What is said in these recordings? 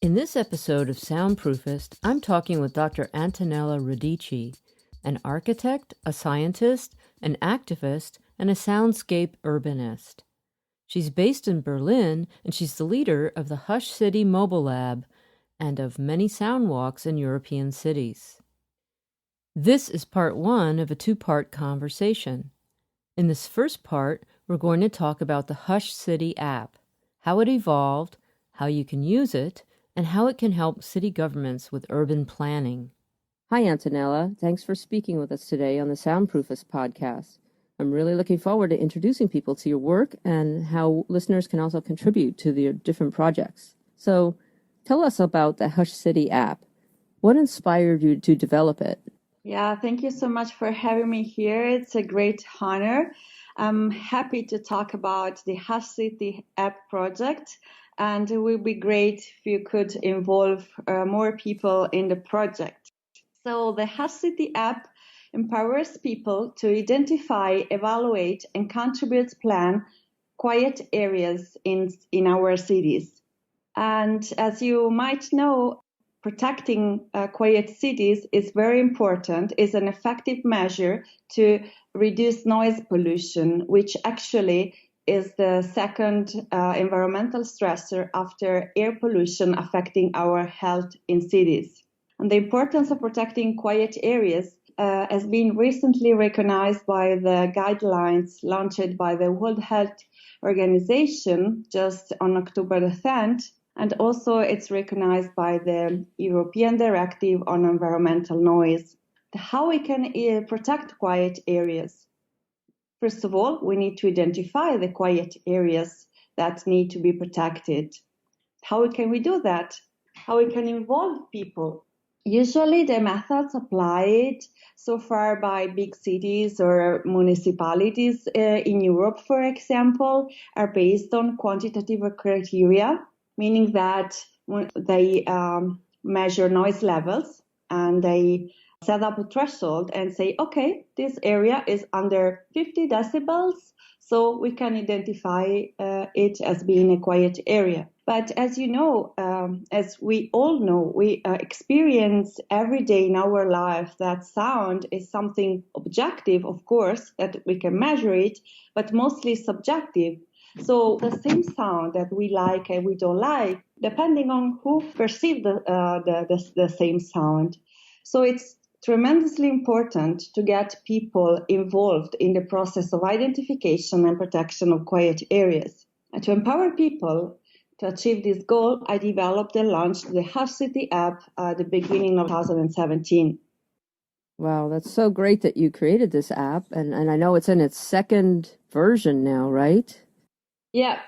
In this episode of Soundproofist, I'm talking with Dr. Antonella Radicchi, an architect, a scientist, an activist, and a soundscape urbanist. She's based in Berlin, and she's the leader of the Hush City Mobile Lab and of many sound walks in European cities. This is part one of a two-part conversation. In this first part, we're going to talk about the Hush City app, how it evolved, how you can use it, and how it can help city governments with urban planning. Hi, Antonella. Thanks for speaking with us today on the Soundproofist podcast. I'm really looking forward to introducing people to your work and how listeners can also contribute to the different projects. So, tell us about the Hush City app. What inspired you to develop it? Yeah, thank you so much for having me here. It's a great honor. I'm happy to talk about the Hush City app project, and it would be great if you could involve more people in the project. So the Hush City app empowers people to identify, evaluate, and contribute to plan quiet areas in our cities. And as you might know, protecting quiet cities is very important, is an effective measure to reduce noise pollution, which actually is the second environmental stressor after air pollution affecting our health in cities. And the importance of protecting quiet areas has been recently recognized by the guidelines launched by the World Health Organization just on October the 10th. And also it's recognized by the European Directive on Environmental Noise. How we can protect quiet areas? First of all, we need to identify the quiet areas that need to be protected. How can we do that? How we can involve people? Usually the methods applied so far by big cities or municipalities in Europe, for example, are based on quantitative criteria, meaning that they measure noise levels and they set up a threshold and say, okay, this area is under 50 decibels, so we can identify it as being a quiet area. But as you know, as we all know, we experience every day in our life that sound is something objective, of course, that we can measure it, but mostly subjective. So the same sound that we like and we don't like, depending on who perceives the same sound. So it's tremendously important to get people involved in the process of identification and protection of quiet areas. And to empower people to achieve this goal, I developed and launched the Hush City app at the beginning of 2017. Wow, that's so great that you created this app, and I know it's in its second version now, right? Yeah,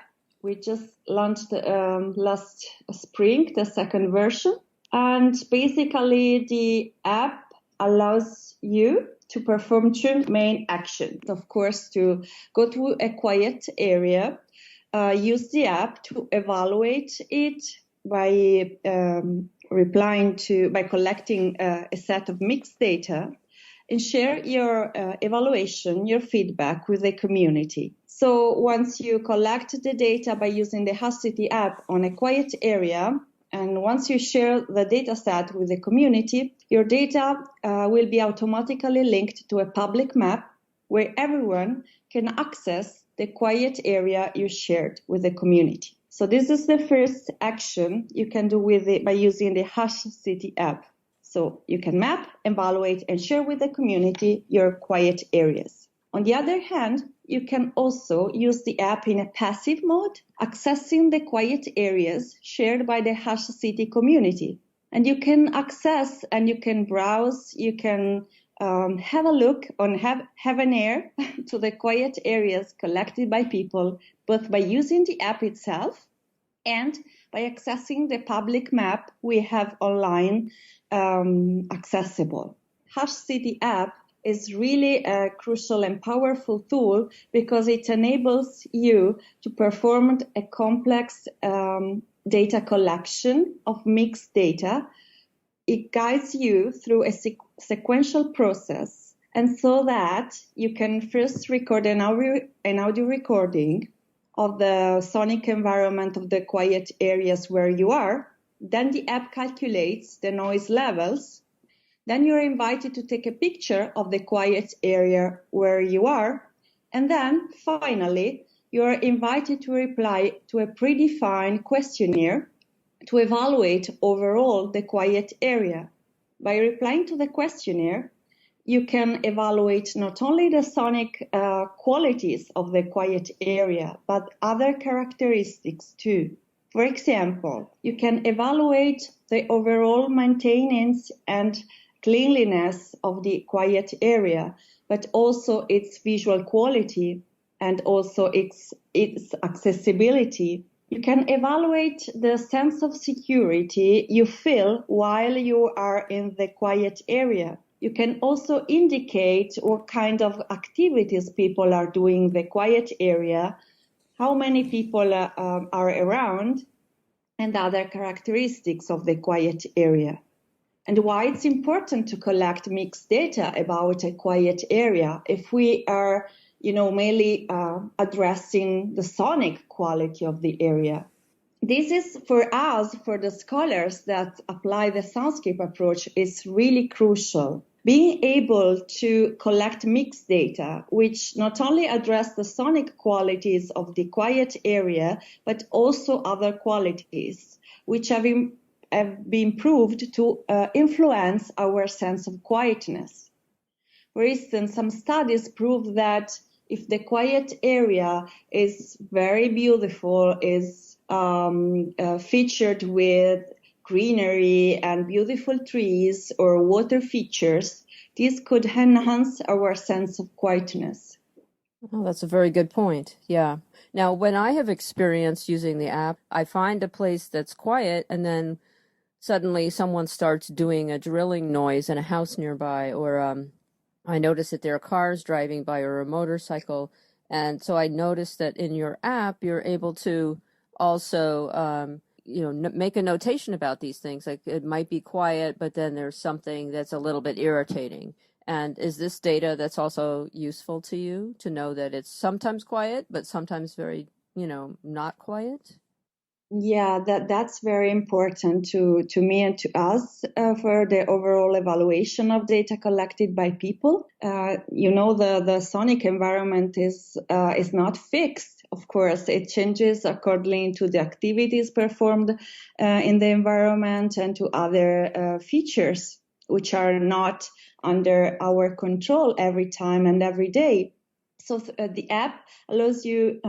we just launched last spring, the second version. And basically the app allows you to perform two main actions. Of course, to go to a quiet area, use the app to evaluate it by by collecting a set of mixed data, and share your evaluation, your feedback with the community. So once you collect the data by using the Hush City app on a quiet area, and once you share the data set with the community, your data will be automatically linked to a public map where everyone can access the quiet area you shared with the community. So this is the first action you can do by using the Hush City app. So you can map, evaluate, and share with the community your quiet areas. On the other hand, you can also use the app in a passive mode, accessing the quiet areas shared by the Hush City community. And you can access and you can browse, you can have a look on have an ear to the quiet areas collected by people, both by using the app itself and by accessing the public map we have online accessible. Hush City app is really a crucial and powerful tool because it enables you to perform a complex data collection of mixed data. It guides you through a sequential process, and so that you can first record an audio recording of the sonic environment of the quiet areas where you are. Then the app calculates the noise levels. Then you're invited to take a picture of the quiet area where you are. And then finally, you're invited to reply to a predefined questionnaire to evaluate overall the quiet area. By replying to the questionnaire, you can evaluate not only the sonic qualities of the quiet area, but other characteristics too. For example, you can evaluate the overall maintenance and cleanliness of the quiet area, but also its visual quality and also its accessibility. You can evaluate the sense of security you feel while you are in the quiet area. You can also indicate what kind of activities people are doing in the quiet area, how many people are around, and other characteristics of the quiet area. And why it's important to collect mixed data about a quiet area if we are, mainly addressing the sonic quality of the area. This is for us, for the scholars that apply the soundscape approach, is really crucial. Being able to collect mixed data, which not only address the sonic qualities of the quiet area, but also other qualities, which have been proved to influence our sense of quietness. For instance, some studies prove that if the quiet area is very beautiful, is featured with greenery and beautiful trees or water features, this could enhance our sense of quietness. Oh, that's a very good point. Yeah. Now, when I have experience using the app, I find a place that's quiet and then suddenly someone starts doing a drilling noise in a house nearby, or I notice that there are cars driving by or a motorcycle. And so I noticed that in your app, you're able to also, make a notation about these things. Like it might be quiet, but then there's something that's a little bit irritating. And is this data that's also useful to you to know that it's sometimes quiet, but sometimes very, not quiet? Yeah, that's very important to me and to us for the overall evaluation of data collected by people. The sonic environment is not fixed. Of course, it changes according to the activities performed in the environment and to other features which are not under our control every time and every day. So the app allows you,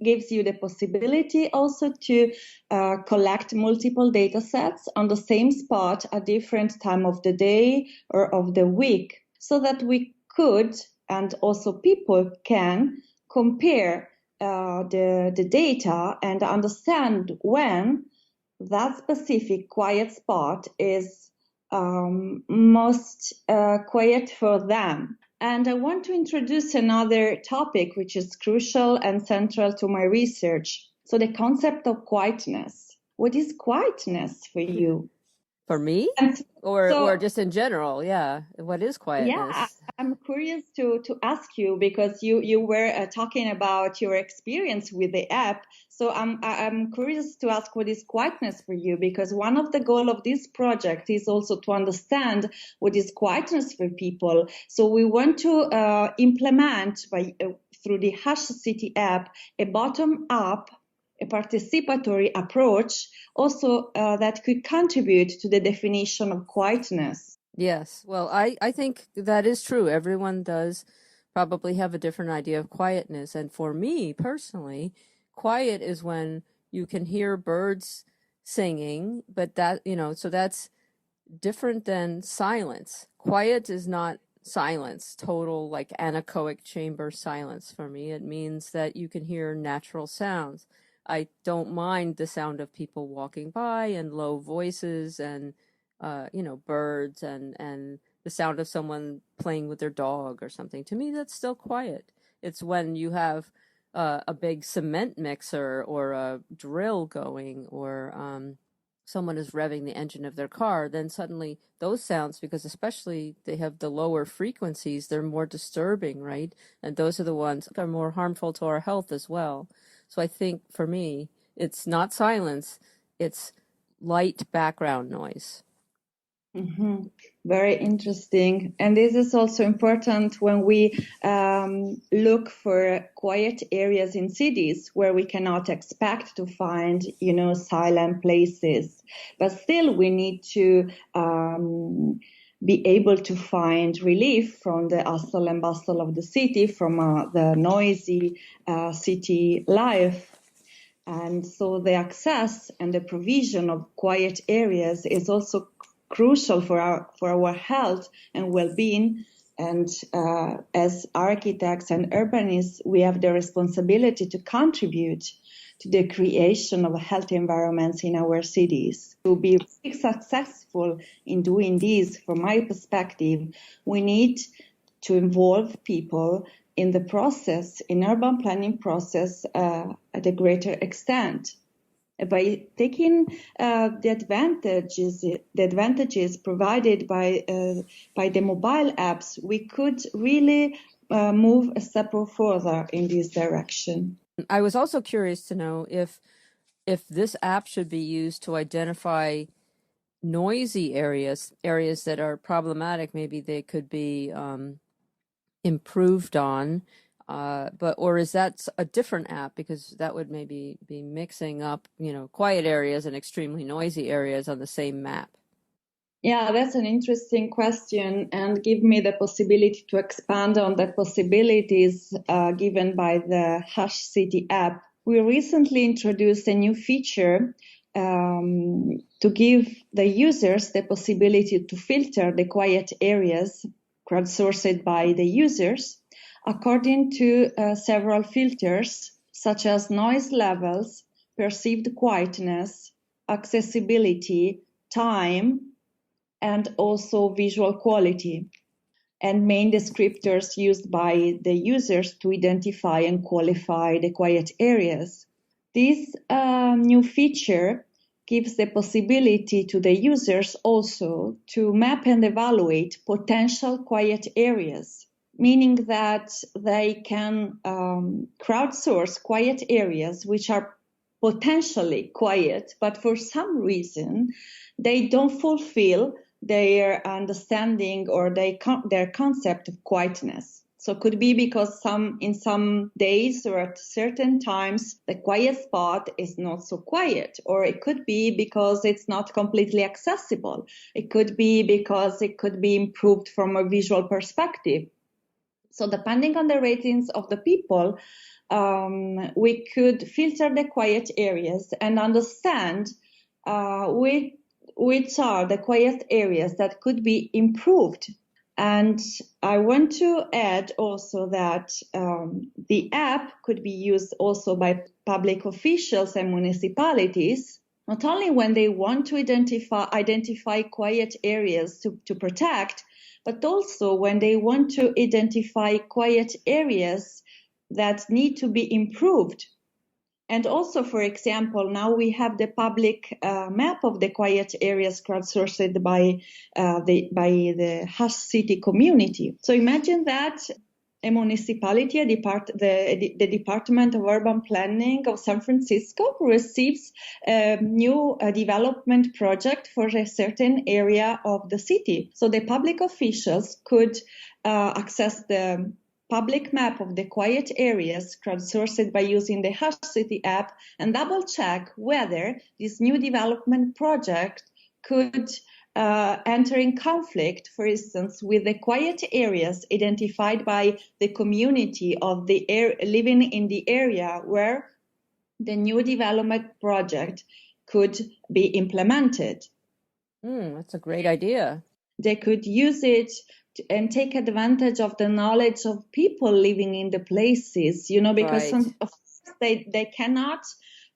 gives you the possibility also to collect multiple data sets on the same spot at different time of the day or of the week, so that we could, and also people can, compare the data and understand when that specific quiet spot is most quiet for them. And I want to introduce another topic which is crucial and central to my research. So the concept of quietness. What is quietness for you? For me? Or just in general, yeah. What is quietness? Yeah, I'm curious to ask you, because you were talking about your experience with the app. So I'm curious to ask, what is quietness for you? Because one of the goals of this project is also to understand what is quietness for people. So we want to implement through the Hush City app a bottom-up, a participatory approach, also that could contribute to the definition of quietness. Yes. Well, I think that is true. Everyone does probably have a different idea of quietness. And for me personally, quiet is when you can hear birds singing, but that, so that's different than silence. Quiet is not silence, total like anechoic chamber silence for me. It means that you can hear natural sounds. I don't mind the sound of people walking by and low voices and birds and the sound of someone playing with their dog or something. To me, that's still quiet. It's when you have a big cement mixer or a drill going, or someone is revving the engine of their car, then suddenly those sounds, because especially they have the lower frequencies, they're more disturbing, right? And those are the ones that are more harmful to our health as well. So I think for me, it's not silence, it's light background noise. Mhm. Very interesting. And this is also important when we look for quiet areas in cities where we cannot expect to find, silent places. But still, we need to be able to find relief from the hustle and bustle of the city, from the noisy city life. And so the access and the provision of quiet areas is also crucial for our health and well-being. And as architects and urbanists, we have the responsibility to contribute to the creation of healthy environments in our cities. To be successful in doing this, from my perspective, we need to involve people in the process, in urban planning process, at a greater extent. By taking the advantages provided by the mobile apps, we could really move a step further in this direction. I was also curious to know if this app should be used to identify noisy areas that are problematic. Maybe they could be improved on, or is that a different app? Because that would maybe be mixing up, quiet areas and extremely noisy areas on the same map. Yeah, that's an interesting question, and give me the possibility to expand on the possibilities given by the Hush City app. We recently introduced a new feature to give the users the possibility to filter the quiet areas crowdsourced by the users according to several filters, such as noise levels, perceived quietness, accessibility, time, and also visual quality, and main descriptors used by the users to identify and qualify the quiet areas. This new feature gives the possibility to the users also to map and evaluate potential quiet areas, meaning that they can crowdsource quiet areas which are potentially quiet, but for some reason they don't fulfill their understanding or their concept of quietness. So it could be because in some days or at certain times, the quiet spot is not so quiet, or it could be because it's not completely accessible. It could be because it could be improved from a visual perspective. So depending on the ratings of the people, we could filter the quiet areas and understand which are the quiet areas that could be improved. And I want to add also that the app could be used also by public officials and municipalities, not only when they want to identify quiet areas to protect, but also when they want to identify quiet areas that need to be improved. And also, for example, now we have the public map of the quiet areas crowdsourced by the Hush City community. So imagine that a municipality, the Department of Urban Planning of San Francisco receives a new development project for a certain area of the city. So the public officials could access the public map of the quiet areas crowdsourced by using the Hush City app and double check whether this new development project could enter in conflict, for instance, with the quiet areas identified by the community of the living in the area where the new development project could be implemented. That's a great idea. They could use it and take advantage of the knowledge of people living in the places, because Right. of course they cannot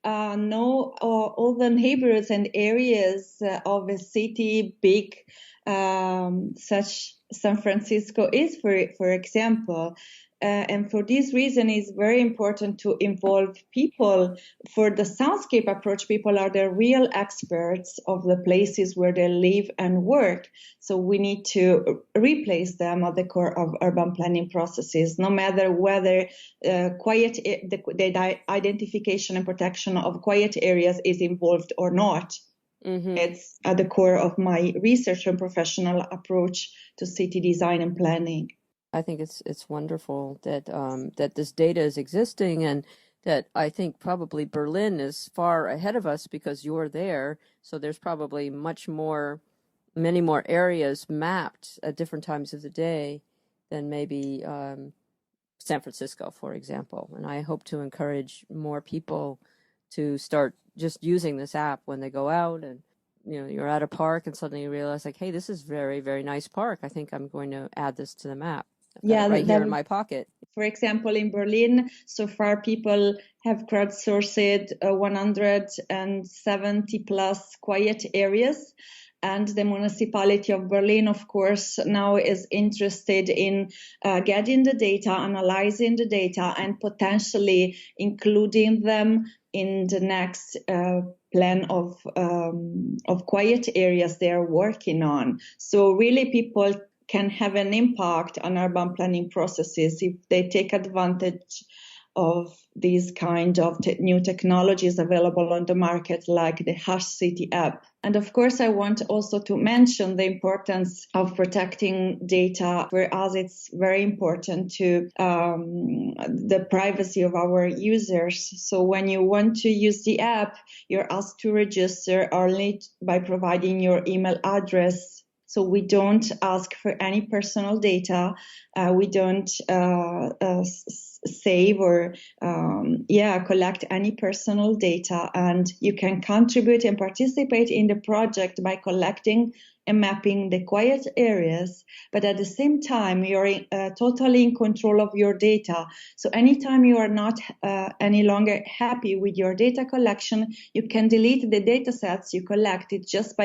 know all the neighborhoods and areas of a city big such San Francisco is, for example. And for this reason, it's very important to involve people. For the soundscape approach, people are the real experts of the places where they live and work. So we need to replace them at the core of urban planning processes, no matter whether the identification and protection of quiet areas is involved or not. Mm-hmm. It's at the core of my research and professional approach to city design and planning. I think it's wonderful that that this data is existing, and that I think probably Berlin is far ahead of us because you're there. So there's probably many more areas mapped at different times of the day than maybe San Francisco, for example. And I hope to encourage more people to start just using this app when they go out, and you're at a park and suddenly you realize, like, hey, this is very, very nice park. I think I'm going to add this to the map. Yeah, right here in my pocket. For example, in Berlin, so far people have crowdsourced 170 plus quiet areas. And the municipality of Berlin, of course, now is interested in getting the data, analyzing the data, and potentially including them in the next plan of quiet areas they are working on. So really people can have an impact on urban planning processes if they take advantage of these kind of new technologies available on the market, like the Hush City app. And of course, I want also to mention the importance of protecting data. For us, it's very important to the privacy of our users. So when you want to use the app, you're asked to register only by providing your email address. So we don't ask for any personal data. We don't save or collect any personal data. And you can contribute and participate in the project by collecting and mapping the quiet areas. But at the same time, you're totally in control of your data. So anytime you are not any longer happy with your data collection, you can delete the data sets you collected just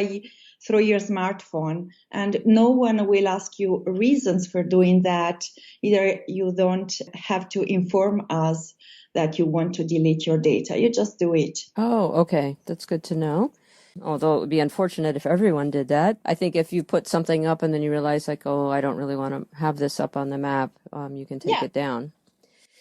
through your smartphone, and no one will ask you reasons for doing that. Either you don't have to inform us that you want to delete your data. You just do it. Oh, okay. That's good to know. Although it would be unfortunate if everyone did that. I think if you put something up and then you realize, like, oh, I don't really want to have this up on the map, you can take it down.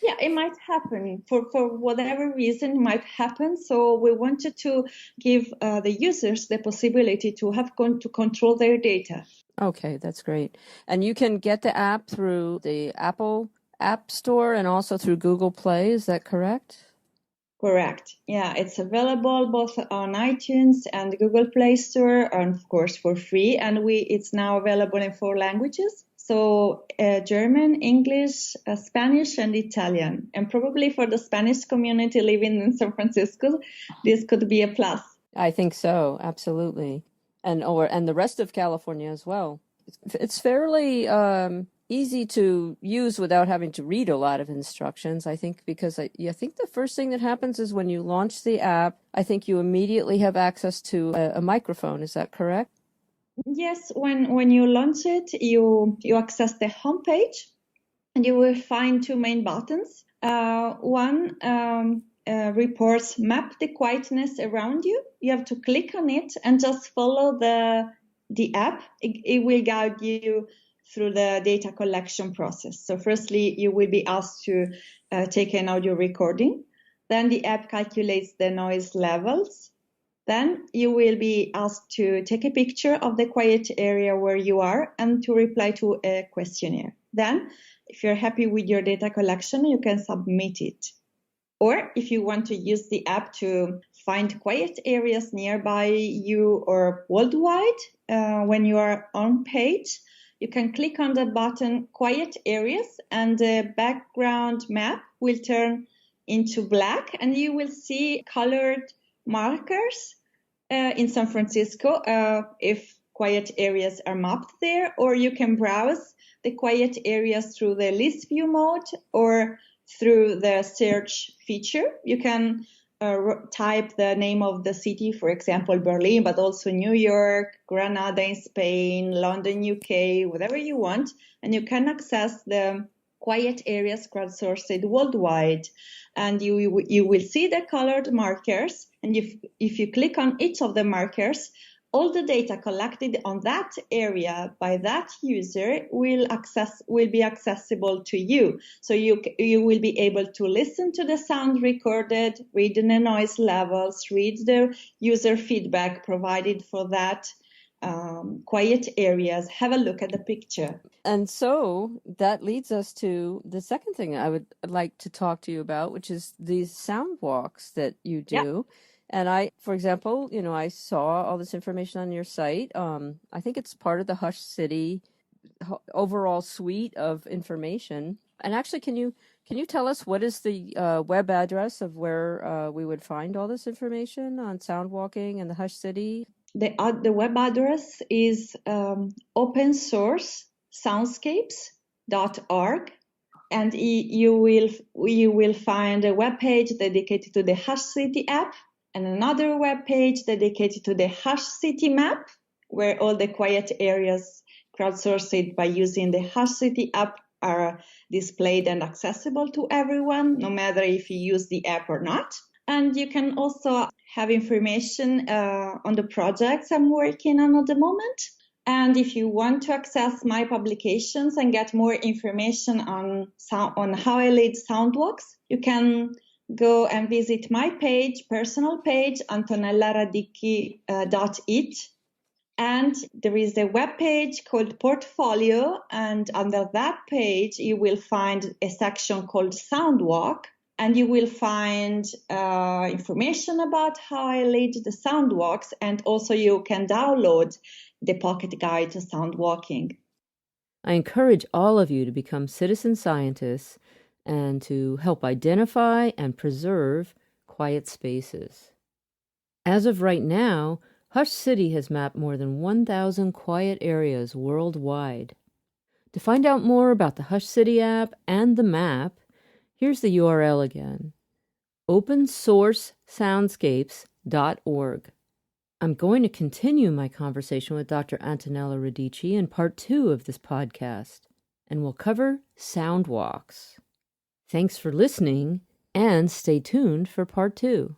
Yeah, it might happen. For whatever reason, it might happen. So we wanted to give the users the possibility to have to control their data. Okay, that's great. And you can get the app through the Apple App Store and also through Google Play. Is that correct? Correct. Yeah, it's available both on iTunes and Google Play Store, and of course for free. And it's now available in 4 languages. So German, English, Spanish, and Italian. And probably for the Spanish community living in San Francisco, this could be a plus. I think so, absolutely. And the rest of California as well. It's fairly easy to use without having to read a lot of instructions, I think, because I think the first thing that happens is when you launch the app, I think you immediately have access to a microphone. Is that correct? Yes, when you launch it, you access the homepage, and you will find 2 main buttons. One reports map the quietness around you. You have to click on it and just follow the app. It will guide you through the data collection process. So firstly, you will be asked to take an audio recording. Then the app calculates the noise levels. Then you will be asked to take a picture of the quiet area where you are and to reply to a questionnaire. Then, if you're happy with your data collection, you can submit it. Or if you want to use the app to find quiet areas nearby you or worldwide, when you are on page, you can click on the button Quiet Areas, and the background map will turn into black, and you will see colored markers in San Francisco if quiet areas are mapped there. Or you can browse the quiet areas through the list view mode or through the search feature. You can type the name of the city, for example, Berlin, but also New York, Granada in Spain, London, UK, whatever you want, and you can access the quiet areas crowdsourced worldwide. And you will see the colored markers. And if you click on each of the markers, all the data collected on that area by that user will be accessible to you. So you will be able to listen to the sound recorded, read the noise levels, read the user feedback provided for that quiet areas. Have a look at the picture. And so that leads us to the second thing I would like to talk to you about, which is these sound walks that you do. Yeah. And for example, I saw all this information on your site. I think it's part of the Hush City overall suite of information. And actually, can you tell us what is the web address of where we would find all this information on sound walking and the Hush City? The web address is opensourcesoundscapes.org, and you will find a web page dedicated to the Hush City app, and another web page dedicated to the Hush City map, where all the quiet areas crowdsourced by using the Hush City app are displayed and accessible to everyone, no matter if you use the app or not. And you can also have information on the projects I'm working on at the moment. And if you want to access my publications and get more information on how I lead soundwalks, you can go and visit my personal page, AntonellaRadicchi.it. And there is a web page called Portfolio. And under that page, you will find a section called Soundwalk. And you will find information about how I lead the soundwalks. And also you can download the pocket guide to soundwalking. I encourage all of you to become citizen scientists and to help identify and preserve quiet spaces. As of right now, Hush City has mapped more than 1,000 quiet areas worldwide. To find out more about the Hush City app and the map, here's the URL again, opensourcesoundscapes.org. I'm going to continue my conversation with Dr. Antonella Radicchi in part 2 of this podcast, and we'll cover sound walks. Thanks for listening, and stay tuned for part 2.